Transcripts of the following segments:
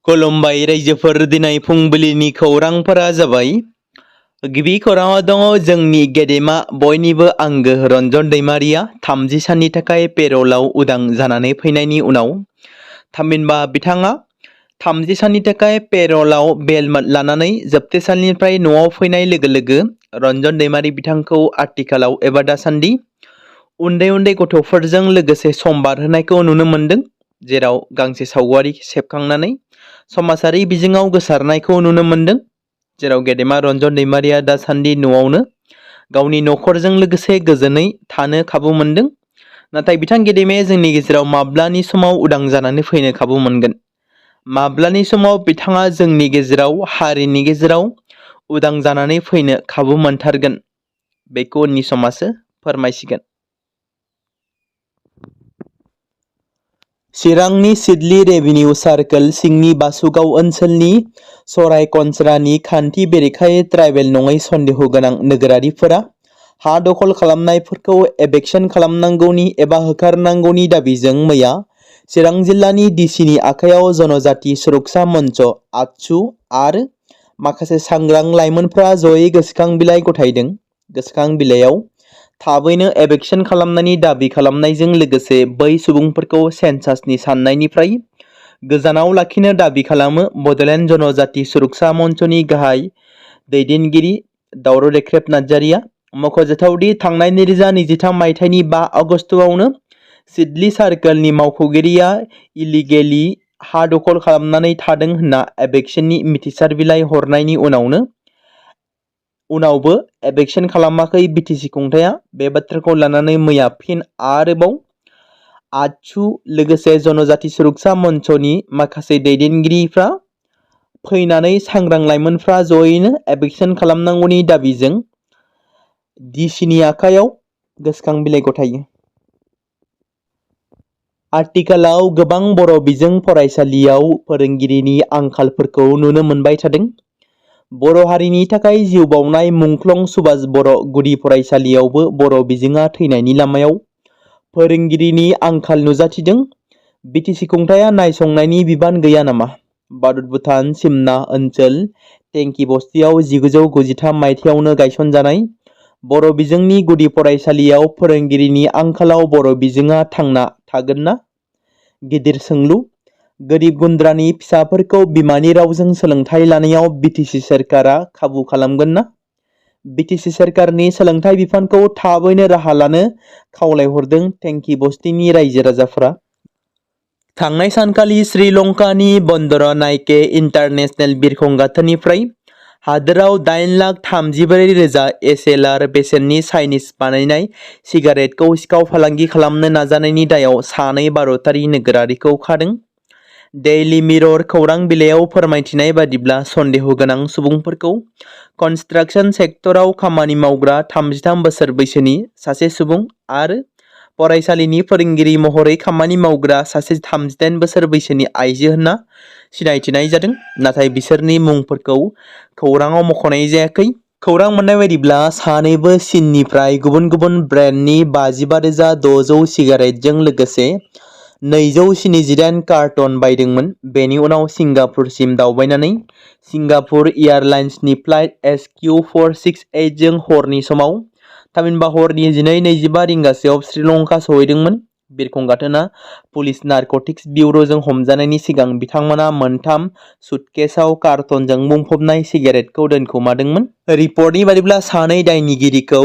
खुलुमबाय रायजोफोर दिनै फुंबिलिनि खौरांफोरा जाबाय। गिबि खौराङाव दङ जोंनि गेदेमा बयनिबो आंगो रन्जन दैमारिया 30 साननि थाखाय पेरलाव उदां जानानै फैनायनि उनाव थामहिनबा बिथाङा 30 साननि थाखाय पेरलाव बेल लानानै जोबथेसालिनिफ्राय न'आव फैनाय लोगो लोगो रन्जन दैमारि बिथांखौ आथिखालाव एबा दासान्दि उन्दै उन्दै गथ'फोरजों लोगोसे सम बारहोनायखौ नुनो मोन्दों, जेराव गांसे सावगारि सेबखांनानै समाजारि बिजोङाव गोसारनायखौ नुनो मोन्दों, जेराव गेदेमा रन्जन दैमारिया दासान्दि न'आवनो गावनि नखरजों लोगोसे गोजोनै थानो खाबु मोन्दों। नाथाय बिथां गेदेमाया जोंनि गेजेराव माब्लानि समाव उदां जानानै फैनो खाबु मोनगोन, माब्लानि समाव बिथाङा जोंनि गेजेराव हारिनि गेजेराव उदां जानानै फैनो खाबु मोनथारगोन, बेखौ उननि समासो फोरमायसिगोन। चिरांनि सिडली रेभिनिउ सार्कोल सिंनि बासुगाव ओनसोलनि सरायकन्सरानि खान्थि बेरेखायै ट्राइबेल नङै सन्देह गोनां नोगोरारिफोरा हा दखल खालामनायफोरखौ एभेक्सन खालामनांगौनि एबा होखारनांगौनि दाबिजों मैया चिरां जिल्लानि डिसिनि आखायाव जनजाति सुरक्षा मन्च आतसु आरो माखासे सांग्रां लाइमोनफ्रा जयै गोसोखां बिलाइ गथायदों। गोसोखां बिलाइयाव थाबैनो एभेक्सन खालामनायनि दाबि खालामनायजों लोगोसे बै सुबुंफोरखौ सेन्सासनि साननायनिफ्राय गोजानाव लाखिनो दाबि खालामो। बडलेण्ड जनजाति सुरक्षा मन्चनि गाहाय दैदेनगिरि दावरो देख्रेब नार्जारिया मख'जाथावदि थांनाय 2023 मायथाइनि 5 आगस्टआवनो सिडली सार्कोलनि मावख'गिरिया इलिगेलि हा दखल खालामनानै थादों होनना एभेक्सननि मिथिसार बिलाइ हरनायनि उनावबो एभेक्सन खालामाखै बिटिसि खुंथाया। बे बाथ्राखौ लानानै मैया फिन आरोबाव आतसु लोगोसे जनजाति सुरक्षा मन्चनि माखासे दैदेनगिरिफ्रा फैनानै सांग्रां लाइमोनफ्रा जयैनो एभेक्सन खालामनांगौनि दाबिजों डिसिनि आखायाव गोसोखां बिलाइ गथायो। आथिखालाव गोबां बर' बिजों फरायसालियाव फोरोंगिरिनि आंखालफोरखौ नुनो मोनबाय थादों। बर' हारिनि थाखाय जिउ बाउनाय मुंख्लं सुभाष बर' गुदि फरायसालियावबो बर' बिजोङा थैनायनि लामायाव फोरोंगिरिनि आंखाल नुजाथिदों। बिटिसि खुंथाया नायसंनायनि बिबान गैया नामा? भारत भुटान सिमना ओनसोल टेंकी बस्तियाव 1993 मायथाइयावनो गायसनजानाय बर' बिजोंनि गुदि फरायसालियाव फोरोंगिरिनि आंखालाव बर' बिजोङा थांना थागोन ना? गिदिर सोंलु। गोरिब गुन्द्रानि फिसाफोरखौ बिमानि रावजों सोलोंथाइ लानायाव बिटिसि सोरखारा खाबु खालामगोन ना? बिटिसि सोरखारनि सोलोंथाइ बिफानखौ थाबैनो राहा लानो खावलायहरदों टेंकी बस्तिनि रायजो राजाफोरा। थांनाय सानखालि श्रीलंकानि बन्दर नायके इन्टारनेशनेल बिरखं गाथोननिफ्राय हादोराव 8,34,000 एसेलार बेसेननि चाइनिज बानायनाय सिगारेटखौ सिखाव फालांगि खालामनो नाजानायनि दायाव सानै भारतारि नोगोरारिखौ खादों। डेइली मिरर खौरां बिलाइयाव फोरमायथिनाय बादिब्ला सन्देह गोनां सुबुंफोरखौ कन्स्ट्राक्सन सेक्टराव खामानि मावग्रा 33 बोसोर बैसोनि सासे सुबुं आरो फरायसालिनि फोरोंगिरि महरै खामानि मावग्रा सासे 38 बोसोर बैसोनि आइजो होनना सिनायथिनाय जादों, नाथाय बिसोरनि मुंफोरखौ खौराङाव मख'नाय जायाखै। खौरां मोननाय बायदिब्ला सानैबो चीननिफ्राय गुबुन गुबुन ब्रेन्डनि 55,600 सिगारेटजों लोगोसे 278 कार्टन बायदोंमोन। बेनि उनाव सिंगापुरसिम दावबायनानै सिंगापुर एयारलाइन्सनि फ्लाइट SQ468 जों हरनि समाव थामहिनबा हरनि 12:25 रिंगासोआव श्रीलंका सहैदोंमोन। बिरखं गाथोना पुलिस नारकटिक्स बिउर'जों हमजानायनि सिगां बिथांमोना मोनथाम सुटकेसआव कार्टनजों बुंफबनाय सिगारेटखौ दोनखोमादोंमोन। रिपर्टनि बादिब्ला सानै दायनिगिरिखौ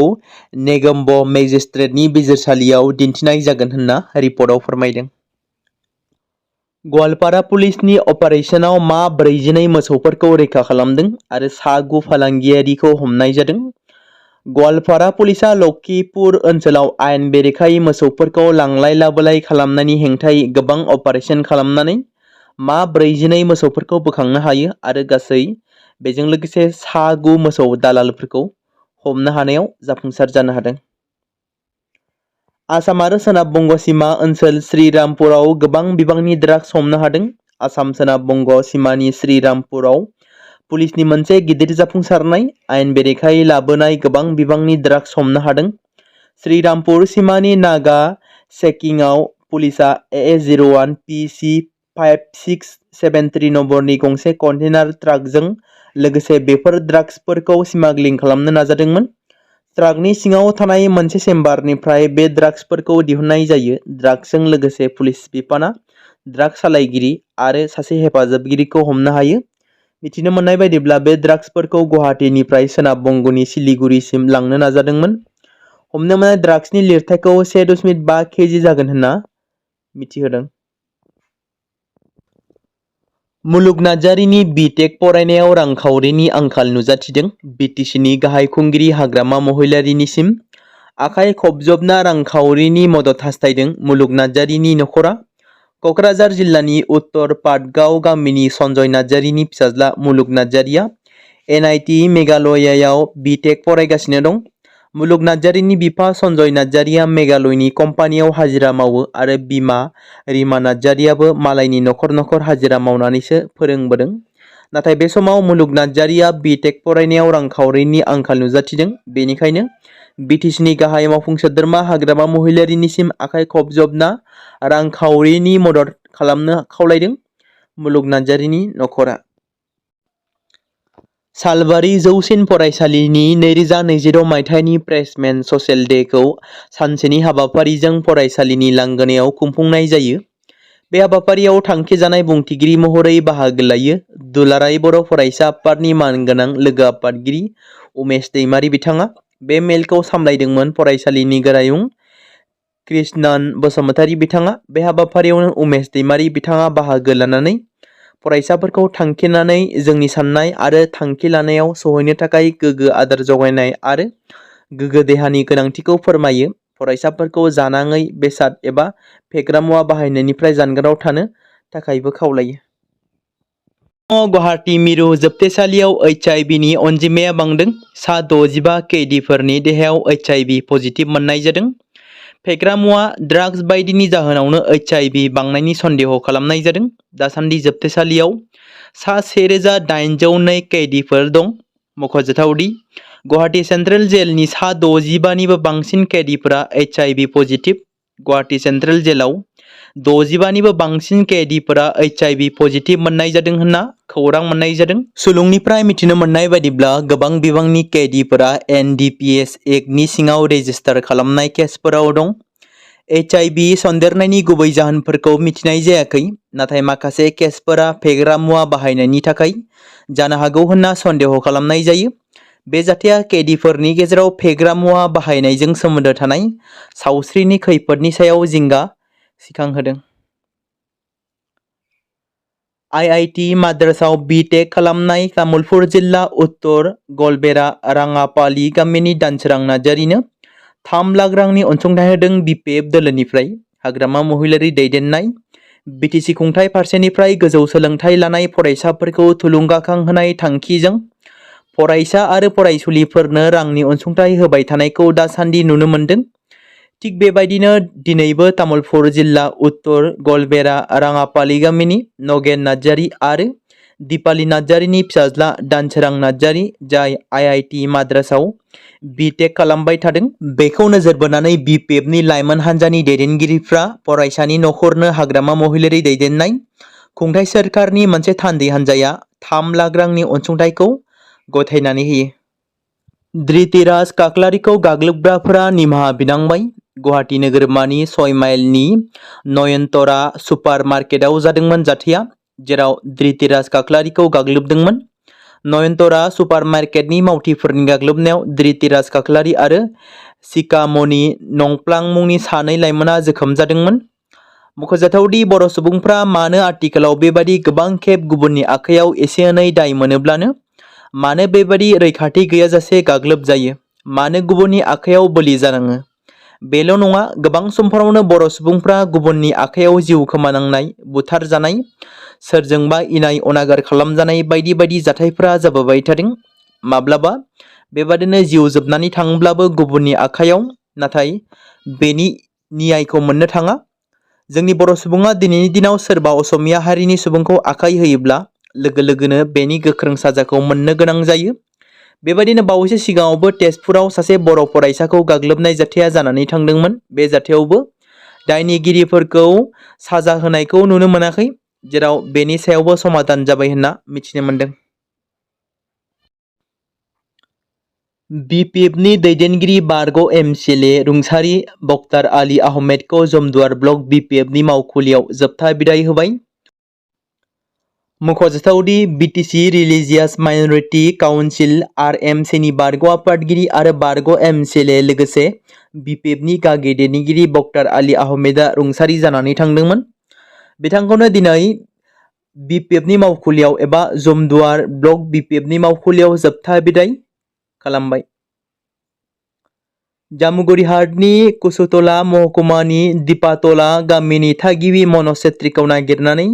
नेगोम्ब मेजिस्ट्रेटनि बिजिरसालियाव दिन्थिनाय जागोन होनना रिपर्टआव फोरमायदों। गवालपारा पुलिसनि अपारेशनाव मा 42 मोसौफोरखौ रैखा खालामदों आरो सा 9 फालांगियारिखौ हमनाय जादों? गवालपारा पुलिसा लक्ष्मीपुर ओनसोलाव आयेन बेरेखायै मोसौफोरखौ लांलाय लाबोलाय खालामनायनि हेंथायै गोबां अपारेशन खालामनानै मा 42 मोसौफोरखौ बोखांनो हायो आरो गासै बेजों लोगोसे सा 9 मोसौ दालालफोरखौ हमनो हानायाव जाफुंसार जानो हादों। आसाम आरो सोनाब बंग सीमा ओनसोल श्रीरामपुराव गोबां बिबांनि ड्राग्स हमनो हादों। आसाम सोनाब बंग सीमानि श्रीरामपुराव पुलिसनि मोनसे गिदिर जाफुंसारनाय आयेन बेरेखायै लाबोनाय गोबां बिबांनि ड्राग्स हमनो हादों। श्रीरामपुर सीमानि नागा चेकिंआव पुलिसा AA01 PC 5673 नम्बरनि गंसे कन्टेनार ट्राकजों लोगोसे बेफोर ड्राग्सफोरखौ स्मागलिं खालामनो नाजादोंमोन। ट्राकनि सिङाव थानाय मोनसे चेम्बारनिफ्राय बे ड्राग्सफोरखौ दिहुननाय जायो। ड्राग्सजों लोगोसे पुलिस बिफाना ड्राग्स सालायगिरि आरो सासे हेफाजाबगिरिखौ हमनो हायो। मिथिनो मोननाय बायदिब्ला बे ड्राग्सफोरखौ गुवाहाटीनिफ्राय सोनाब बंगनि सिलिगुरिसिम लांनो नाजादोंमोन। हमनो मोननाय ड्राग्सनि लिरथायखौ 1.5 केजि जागोन होनना मिथिहोदों। मुलुगनार्जारिनि बिटेक फरायनायाव रांखावरिनि आंखाल नुजाथिदों। बिटिसिनि गाहाय खुंगिरि हाग्रामा महिलारिनिसिम आखाइ खबजबना रांखावरिनि मदद हास्थायदों मुलुगनार्जारिनि नखरा। क'क्राझार जिल्लानि उत्तर पाटगाव गामिनि सन्जय नार्जारिनि फिसाज्ला मुलुगनार्जारिया NIT मेघालयाव बिटेक फरायगासिनो दं। मुलुगनार्जारिनि बिफा सन्जय नार्जारिया मेघालयनि कम्पानियाव हाजिरा मावो आरो बिमा रिमा नार्जारियाबो मालायनि नखर नखर हाजिरा मावनानैसो फोरोंबोदों। नाथाय बे समाव मुलुगनार्जारिया बिटेक फरायनायाव रांखावरिनि आंखाल नुजाथिदों। बेनिखायनो बिटिसिनि गाहाय मावफुं सोद्रोमा हाग्रामा महिलारिनिसिम आखाइ खबजबना रांखावरिनि मदद खालामनो खावलायदों मुलुगनार्जारिनि नखरा। सालबारि जौसिन फरायसालिनि 2026 मायथाइनि फ्रेशमेन स'सियेल डेखौ सानसेनि हाबाफारिजों फरायसालिनि लांगोनायाव खुंफुंनाय जायो। बे हाबाफारियाव थांखिजानाय बुंथिगिरि महरै बाहागो लायो दुलाराय बर' फरायसा आफादनि मानगोनां लोगो आफादगिरि उमेश दैमारि बिथाङा। बे मेलखौ सामलायदोंमोन फरायसालिनि गोरायुं कृष्णन बसुमतारी बिथाङा। बे हाबाफारियावनो उमेश दैमारि बिथाङा बाहागो लानानै फरायसाफोरखौ थांखिनानै जोंनि साननाय आरो थांखि लानायाव सहैनो थाखाय गोग्गो आदार जगायनाय आरो गोग्गो देहानि गोनांथिखौ फोरमायो। फरायसाफोरखौ जानाङै बेसाद एबा फेग्रा मुवा बाहायनायनिफ्राय जानगाराव थानो थाखायबो खावलायो। गुवाहाटी मिरु जोबथेसालियाव HIV नि अनजिमाया बांदों। सा 65 कैदीफोरनि देहायाव HIV पजिटिभ मोननाय जादों। फेग्रा मुवा ड्राग्स बायदिनि जाहोनावनो HIV बांनायनि सन्देह खालामनाय जादों। दासान्दि जोबथेसालियाव सा 1802 कैदीफोर दं। मख'जाथावदि गुवाहाटी सेन्ट्रेल जेलनि सा 65निबो बांसिन कैदीफोरा HIV पजिटिभ। गुवाहाटी सेन्ट्रेल जेलाव 65निबो बांसिन कैदीफोरा HIV पजिटिभ मोननाय जादों होनना खौरां मोननाय जादों। सुलुंनिफ्राय मिथिनो मोननाय बायदिब्ला गोबां बिबांनि कैदीफोरा NDPS एक्टनि सिङाव रेजिस्टार खालामनाय केसफोराव दं। HIV सन्देरनायनि गुबै जाहोनफोरखौ मिथिनाय जायाखै। नाथाय माखासे केसफोरा फेग्रा मुवा बाहायनायनि थाखाय जानो हागौ होनना सन्देह खालामनाय जायो। बे जाथाया कैदीफोरनि गेजेराव फेग्रा मुवा बाहायनायजों सोमोन्दो थानाय सावस्रिनि खैफोदनि सायाव जिंगा सिखांहोदों। IIT माद्रासाव बिटेक खालामनाय तामुलपुर जिल्ला उत्तर गलबेरा राङापालि गामिनि दानसोरां नार्जारिनो 3 लाख रांनि अनसुंथाइ होदों BPF दोलोनिफ्राय। हाग्रामा महिलारि दैदेननाय बिटिसि खुंथाइ फारसेनिफ्राय गोजौ सोलोंथाइ लानाय फरायसाफोरखौ थुलुंगाखां होनाय थांखिजों फरायसा आरो फरायसुलिफोरनो रांनि अनसुंथाइ होबाय थानायखौ दासान्दि नुनो मोनदों। थिग बेबायदिनो दिनैबो तामुलपुर जिल्ला उत्तर गलबेरा राङापालि गामिनि नगेन नार्जारि आरो दिपाली नार्जारिनि फिसाज्ला दानसोरां नार्जारि जाय IIT माद्रासाव बिटेक खालामबाय थादों। बेखौ नोजोर बोनानै BPFनि लाइमोन हान्जानि दैदेनगिरिफ्रा फरायसानि नखरनो हाग्रामा महिलारि दैदेननाय खुंथाइ सोरखारनि मोनसे थान्दै हान्जाया 3 लाख रांनि अनसुंथाइखौ गथायनानै होयो। धृतिराज काक्लारिखौ गाग्लोबग्राफोरा निमाहा बिनांबाय। गुवाहाटी नोगोरमानि 6 माइलनि नयनतरा सुपार मार्केटआव जादोंमोन जाथाया, जेराव धृतिराज काक्लारिखौ गाग्लोबदोंमोन। नयनतरा सुपार मार्केटनि मावथिफोरनि गाग्लोबनायाव धृतिराज काक्लारि आरो सिकामणि नंप्लां मुंनि 2 लाइमोना जोखोम जादोंमोन। मख'जाथावदि बर' सुबुंफ्रा मानो आथिखालाव बेबादि गोबां खेब गुबुननि आखायाव एसे एनै दाय मोनोब्लानो मानो बेबादि रैखाथि गैयाजासे गाग्लोब जायो, मानो गुबुननि आखायाव बोलि जानाङो? बेल' नङा, गोबां समफोरावनो बर' सुबुंफ्रा गुबुननि आखायाव जिउ खोमानांनाय, बुथारजानाय, सोरजोंबा इनाय अनागार खालामजानाय बायदि बायदि जाथायफोरा जाबोबाय थादों। माब्लाबा बेबादिनो जिउ जोबनानै थाङोब्लाबो गुबुननि आखायाव, नाथाय बेनि न्यायखौ मोननो थाङा। जोंनि बर' सुबुङा दिनैनि दिनाव सोरबा असमिया हारिनि सुबुंखौ आखाइ होयोब्ला लोगो लोगोनो बेनि गोख्रों साजाखौ मोननो गोनां जायो। बेबायदिनो बावैसो सिगाङावबो तेजपुराव सासे बर' फरायसाखौ गाग्लोबनाय जाथाया जानानै थांदोंमोन। बे जाथायावबो दायनिगिरिफोरखौ साजा होनायखौ नुनो मोनाखै। जेराव बेनि सायावबो समाधान जाबाय होनना मिथिनो मोन्दों। BPFनि दैदेनगिरि बारग' MCLA रुंसारि बक्तार आली आहमेदखौ जमदुवार ब्लक BPFनि मावखुलियाव जोबथा बिदाय होबाय। मख'जाथावदि BTC रिलिजियास माइनरिटि काउन्सिल RMCनि बारग' आफादगिरि आरो बारग' MCLA लोगोसे BPFनि गागि दैदेनगिरि बक्तार आली आहमेदा रुंसारि जानानै थांदोंमोन। बिथांखौनो दिनै BPFनि मावखुलियाव एबा जमदुवार ब्लक BPFनि मावखुलियाव जोबथा बिदाय खालामबाय। जामुगुरि हाटनि कुसुतला महकुमानि दिपातला गामिनि थागिबि मनज छेत्रीखौ नागिरनानै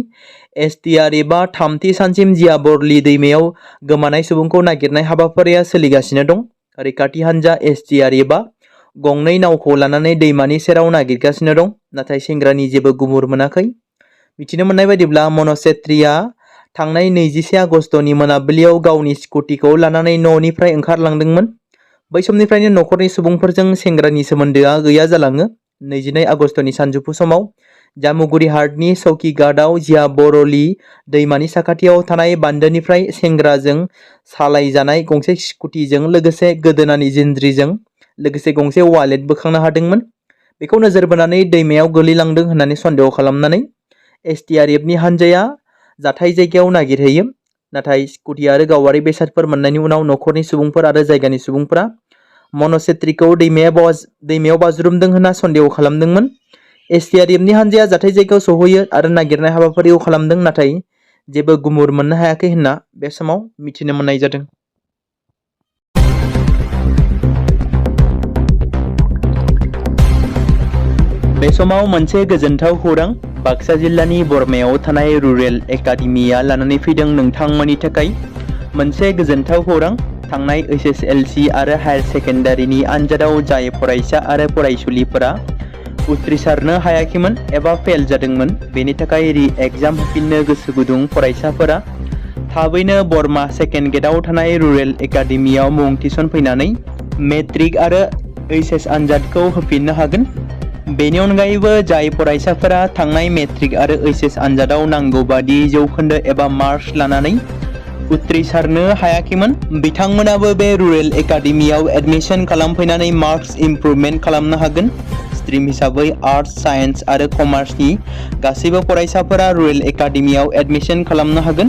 STRFआ थामथि सानसिम जिया बरलि दैमायाव गोमानाय सुबुंखौ नागिरनाय हाबाफारिया सोलिगासिनो दं। रैखाथि हान्जा STRFआ गंनै नावखौ लानानै दैमानि सेराव नागिरगासिनो दं, नाथाय सेंग्रानि जेबो गुमुर मोनाखै। मिथिनो मोननाय बायदिब्ला मनज छेत्रीया थांनाय 21 आगस्तनि मोनाबिलियाव गावनि स्कुटिखौ लानानै न'निफ्राय ओंखारलांदोंमोन। बै समनिफ्रायनो नखरनि सुबुंफोरजों सेंग्रानि सोमोन्दोआ गैया जालाङो। 22 आगस्तनि सानजौफु समाव जामुगुरि हाटनि चौकीघाटआव जिया बरलि दैमानि साखाथियाव थानाय बान्दोनिफ्राय सेंग्राजों सालायजानाय गंसे स्कुटिजों लोगोसे गोदोनानि जिनज्रिजों लोगोसे गंसे वालेट बोखांनो हादोंमोन। बेखौ नोजोर बोनानै दैमायाव गोलैलांदों होननानै सन्देह खालामनानै STRFनि हान्जाया जाथाय जायगायाव नागिरहैयो। नाथाय स्कुटि आरो गावारि बेसादफोर मोननायनि उनाव नखरनि सुबुंफोर आरो जायगानि सुबुंफोरा मनज छेत्रीखौ दैमायाव बाज्रुमदों होनना सन्देह खालामदोंमोन। STRFनि हान्जाया जाथाय जायगायाव सौहैयो आरो नागिरनाय हाबाफारिखौ खालामदों, नाथाय जेबो गुमुर मोननो हायाखै होनना बे समाव मिथिनो मोननाय जादों। बे समाव मोनसे गोजोनथाव खौरां बाक्सा जिल्लानि बरमायाव थानाय रुरेल एकाडेमिया लानानै फैदों नोंथांमोननि थाखाय मोनसे गोजोनथाव खौरां। थांनाय SSLC आरो हायार सेकेन्डारिनि आनजादाव जाय फरायसा आरो फरायसुलिफोरा उथ्रिसारनो हायाखैमोन एबा फेल जादोंमोन, बेनि थाखाय रि-एग्जाम होफिननो गोसो गुदुं फरायसाफोरा थाबैनो बरमा सेकेन्ड गेटआव थानाय रुरेल एकाडेमियाव मुं थिसनफैनानै मेट्रिक आरो HS आनजादखौ होफिननो हागोन। बेनि अनगायैबो जाय फरायसाफोरा थांनाय मेट्रिक आरो HS आनजादाव नांगौ बादि जौखोन्दो एबा मार्कस लानानै उथ्रिसारनो हायाखैमोन, बिथांमोनाबो बे रुरेल एकाडेमियाव एडमिशन खालामफैनानै मार्कस इमप्रुभमेन्ट खालामनो हागोन। स्ट्रिम हिसाबै आर्टस, साइन्स आरो कमार्सनि गासैबो फरायसाफोरा रुरेल एकाडेमियाव एडमिशन खालामनो हागोन।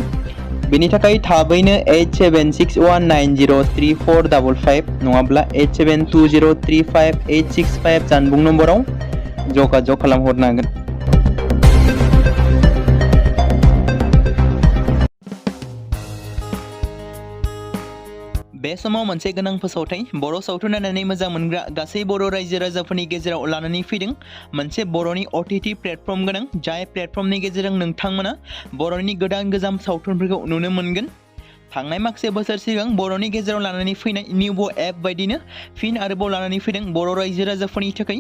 बेनि थाखाय थाबैनो 8761903455 नङाब्ला 87203585 जानबुं नम्बराव जगाजग खालामहरनो हागोन। बे समाव मोनसे गोनां फोसावथाय बर' सावथुन नायनानै मोजां मोनग्रा गासै बर' रायजो राजाफोरनि गेजेराव लानानै फैदों मोनसे बर'नि OTT प्लेटफर्म गोनां, जाय प्लेटफर्मनि गेजेरजों नोंथांमोना बर'नि गोदान गोजाम सावथुनफोरखौ नुनो मोनगोन। थांनाय माखासे बोसोर सिगां बर'नि गेजेराव लानानै फैनाय निउबो एप बायदिनो फिन आरोबाव लानानै फैदों बर' रायजो राजाफोरनि थाखाय।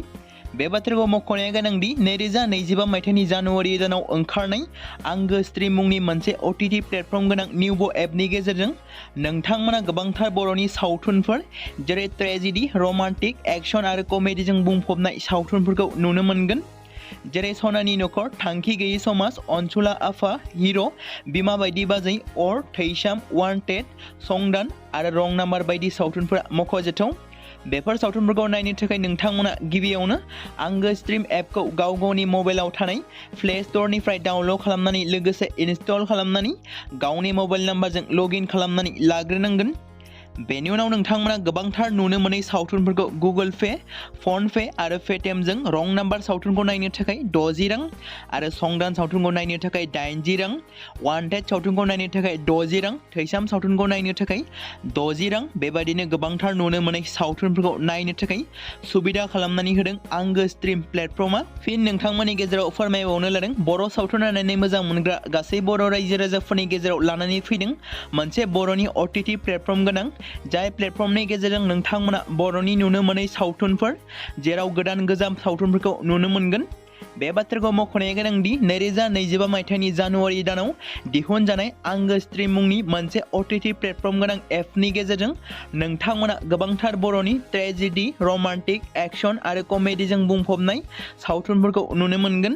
बे बाथ्राखौ मख'नाया गोनांदि 2025 मायथाइनि जानुवारि दानाव ओंखारनाय आंगो स्ट्रिम मुंनि मोनसे OTT प्लेटफर्म गोनां निउबो एपनि गेजेरजों नोंथांमोना गोबांथार बर'नि सावथुनफोर जेरै ट्रेजेडि, रमान्टिक, एक्शन आरो कमेडिजों बुंफबनाय सावथुनफोरखौ नुनो मोनगोन। जेरै सनानि नखर, थांखि गैयै समाज, अनसुला आफा, हिर', बिमा बायदि बाजै, अर, थैसाम, वान्टेड, संदान आरो रं नाम्बार बायदि सावथुनफोरा मख'जाथाव। बेफोर सावथुनफोरखौ नायनो थाखाय नोंथांमोना गिबियावनो आंगो स्ट्रिम एपखौ गावनि मबाइलाव थानाय प्ले स्ट'रनिफ्राय डाउनल'ड खालामनानै लोगोसे इनस्टल खालामनानै गावनि मबाइल नाम्बारजों लगइन खालामनानै लाग्रोनांगोन। बेनि उनाव नोंथांमोना गोबांथार नुनो मोनै सावथुनफोरखौ गुगोल पे, फन पे आरो पेटिएमजों रं नाम्बार सावथुनखौ नायनो थाखाय 60 रां आरो संदान सावथुनखौ नायनो थाखाय 80 रां, वान्टेड सावथुनखौ नायनो थाखाय 60 रां, थैसाम सावथुनखौ नायनो थाखाय 60 रां बेबायदिनो गोबांथार नुनो मोनै सावथुनफोरखौ नायनो थाखाय सुबिदा खालामनानै होदों आंगो स्ट्रिम प्लेटफर्मा। फिन नोंथांमोननि गेजेराव फोरमायबावनो लादों बर' सावथुन नायनानै मोजां मोनग्रा गासै बर' रायजो राजाफोरनि गेजेराव लानानै फैदों मोनसे बर'नि OTT प्लेटफर्म गोनां, जाय प्लेटफर्मनि गेजेरजों नोंथांमोना बर'नि नुनो मोनै सावथुनफोर जेराव गोदान गोजाम सावथुनफोरखौ नुनो मोनगोन। बे बाथ्राखौ मख'नाया गोनांदि 2025 मायथाइनि जानुवारि दानाव दिहुनजानाय आंगो स्ट्रिम मुंनि मोनसे OTT प्लेटफर्म गोनां एपनि गेजेरजों नोंथांमोना गोबांथार बर'नि ट्रेजेडि, रमान्टिक, एक्शन आरो कमेडिजों बुंफबनाय सावथुनफोरखौ नुनो मोनगोन।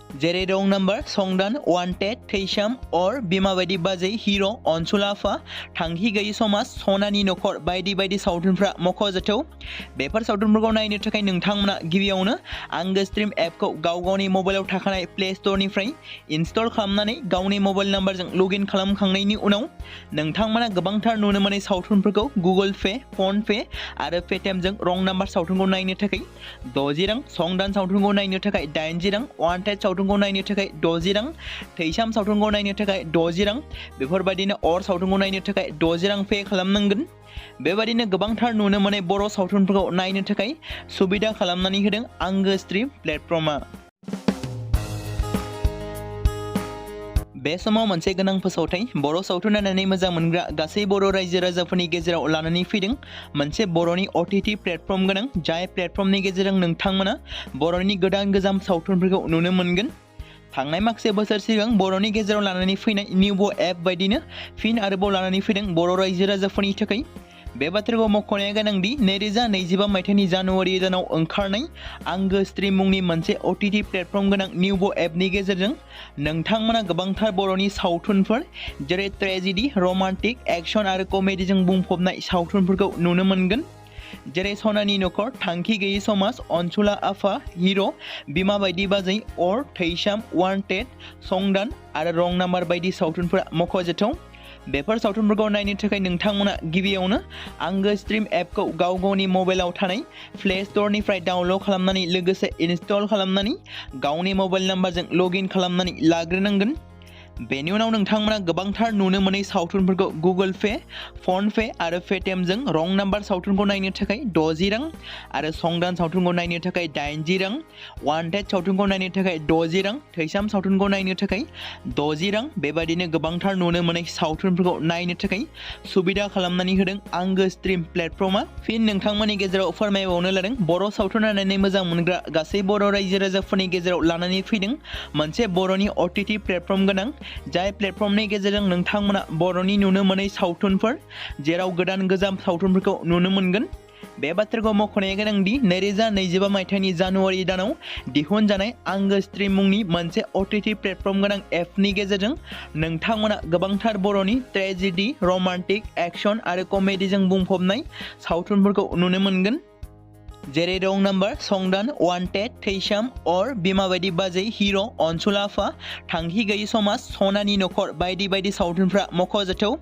जेरै रं नाम्बार संदान वान्टेड थैसाम अर बिमा बायदि बाजै हिर' अनसुलाफा थांखि गैयि समाज सनानि नखर बायदि बायदि सावथुनफ्रा मख'जाथाव। बेफोर सावथुनफोरखौ नायनो थाखाय नोंथांमोना गिबियावनो आंगो स्ट्रिम एपखौ गाव गावनि मबाइलाव थाखानाय प्ले स्ट'रनिफ्राय इनस्टल खालामनानै गावनि मबाइल नाम्बारजों लगइन खालामखांनायनि उनाव नोंथांमोना गोबांथार नुनो मोनै सावथुनफोरखौ गुगोल पे, फन पे आरो पेटिएमजों रं नाम्बार सावथुनखौ नायनो थाखाय 60 रां, संदान सावथुनखौ नायनो थाखाय 80 रां, वान्टेड सावथुनखौ नायनो थाखाय 60 रां, थैसाम सावथुनखौ नायनो थाखाय 60 रां, बेफोरबायदिनो अर सावथुनखौ नायनो थाखाय 60 रां पे खालामनांगोन। बेबायदिनो गोबांथार नुनो मोनै बर' सावथुनफोरखौ नायनो थाखाय सुबिदा खालामनानै होदों आंगो स्ट्रिम प्लेटफर्मा। बे समाव मोनसे गोनां फोसावथाय बर' सावथुन नायनानै मोजां मोनग्रा गासै बर' रायजो राजाफोरनि गेजेराव लानानै फैदों मोनसे बर'नि OTT प्लेटफर्म गोनां, जाय प्लेटफर्मनि गेजेरजों नोंथांमोना बर'नि गोदान गोजाम सावथुनफोरखौ नुनो मोनगोन। थांनाय माखासे बोसोर सिगां बर'नि गेजेराव लानानै फैनाय निउबो एप बायदिनो फिन आरोबाव लानानै फैदों बर' रायजो राजाफोरनि थाखाय। बे बाथ्राखौ मख'नाया गोनांदि 2025 मायथाइनि जानुवारि दानाव ओंखारनाय आंगो स्ट्रिम मुंनि मोनसे OTT प्लेटफर्म गोनां निउबो एपनि गेजेरजों नोंथांमोना गोबांथार बर'नि सावथुनफोर जेरै ट्रेजेडि, रमान्टिक, एक्शन आरो कमेडिजों बुंफबनाय सावथुनफोरखौ नुनो मोनगोन। जेरै सनानि नखर, थांखि गैयि समाज, अनसुला आफा, हिर', बिमा बायदि बाजै, अर, थैसाम, वान्टेड, संदान आरो रं नाम्बार बायदि सावथुनफोरा मख'जाथाव। बेफोर सावथुनफोरखौ नायनो थाखाय नोंथांमोना गिबियावनो आंगो स्ट्रिम एपखौ गाव गावनि मबाइलाव थानाय प्ले स्ट'रनिफ्राय डाउनल'ड खालामनानै लोगोसे इनस्टल खालामनानै गावनि मबाइल नाम्बारजों लगइन खालामनानै लाग्रोनांगोन। बेनि उनाव नोंथांमोना गोबांथार नुनो मोनै सावथुनफोरखौ गुगोल पे, फन पे आरो पेटिएमजों रं नाम्बार सावथुनखौ नायनो थाखाय 60 रां आरो संदान सावथुनखौ नायनो थाखाय 80 रां, वान्टेड सावथुनखौ नायनो थाखाय 60 रां, थैसाम सावथुनखौ नायनो थाखाय 60 रां, बेबायदिनो गोबांथार नुनो मोनै सावथुनफोरखौ नायनो थाखाय सुबिदा खालामनानै होदों आंगो स्ट्रिम प्लेटफर्मा। फिन नोंथांमोननि गेजेराव फोरमायबावनो लादों बर' सावथुन नायनानै मोजां मोनग्रा गासै बर' रायजो राजाफोरनि गेजेराव लानानै फैदों मोनसे बर'नि OTT प्लेटफर्म गोनां, जाय प्लेटफर्मनि गेजेरजों नोंथांमोना बर'नि नुनो मोनै सावथुनफोर जेराव गोदान गोजाम सावथुनफोरखौ नुनो मोनगोन। बे बाथ्राखौ मख'नाया गोनांदि 2025 मायथाइनि जानुवारि दानाव दिहुनजानाय आंगो स्ट्रिम मुंनि मोनसे OTT प्लेटफर्म गोनां एपनि गेजेरजों नोंथांमोना गोबांथार बर'नि ट्रेजेडि, रमान्टिक, एक्शन आरो कमेडिजों बुंफबनाय सावथुनफोरखौ नुनो मोनगोन। जेरै रं नाम्बार संदान वान्टेड थैसाम अर बिमा बायदि बाजै हिर' अनसुलाफा थांखि गैयि समाज सनानि नखर बायदि बायदि सावथुनफ्रा मख'जाथाव।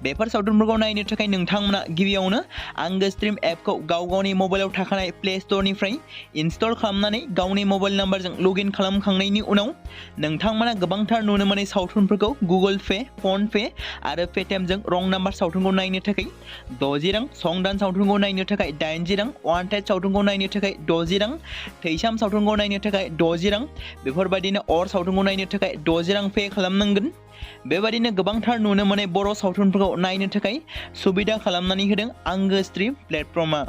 बेफोर सावथुनफोरखौ नायनो थाखाय नोंथांमोना गिबियावनो आंगो स्ट्रिम एपखौ गाव गावनि मबाइलाव थाखानाय प्ले स्ट'रनिफ्राय इनस्टल खालामनानै गावनि मबाइल नाम्बारजों लगइन खालामखांनायनि उनाव नोंथांमोना गोबांथार नुनो मोनै सावथुनफोरखौ गुगोल पे, फन पे आरो पेटिएमजों रं नाम्बार सावथुनखौ नायनो थाखाय 60 रां, संदान सावथुनखौ नायनो थाखाय 80 रां, वान्टेड सावथुनखौ नायनो थाखाय 60 रां, थैसाम सावथुनखौ नायनो थाखाय 60 रां, बेफोरबायदिनो अर सावथुनखौ नायनो थाखाय 60 रां पे खालामनांगोन। बेबायदिनो गोबांथार नुनो मोनै बर' सावथुनफोरखौ नायनो थाखाय सुबिदा खालामनानै होदों आंगो स्ट्रिम प्लेटफर्मा।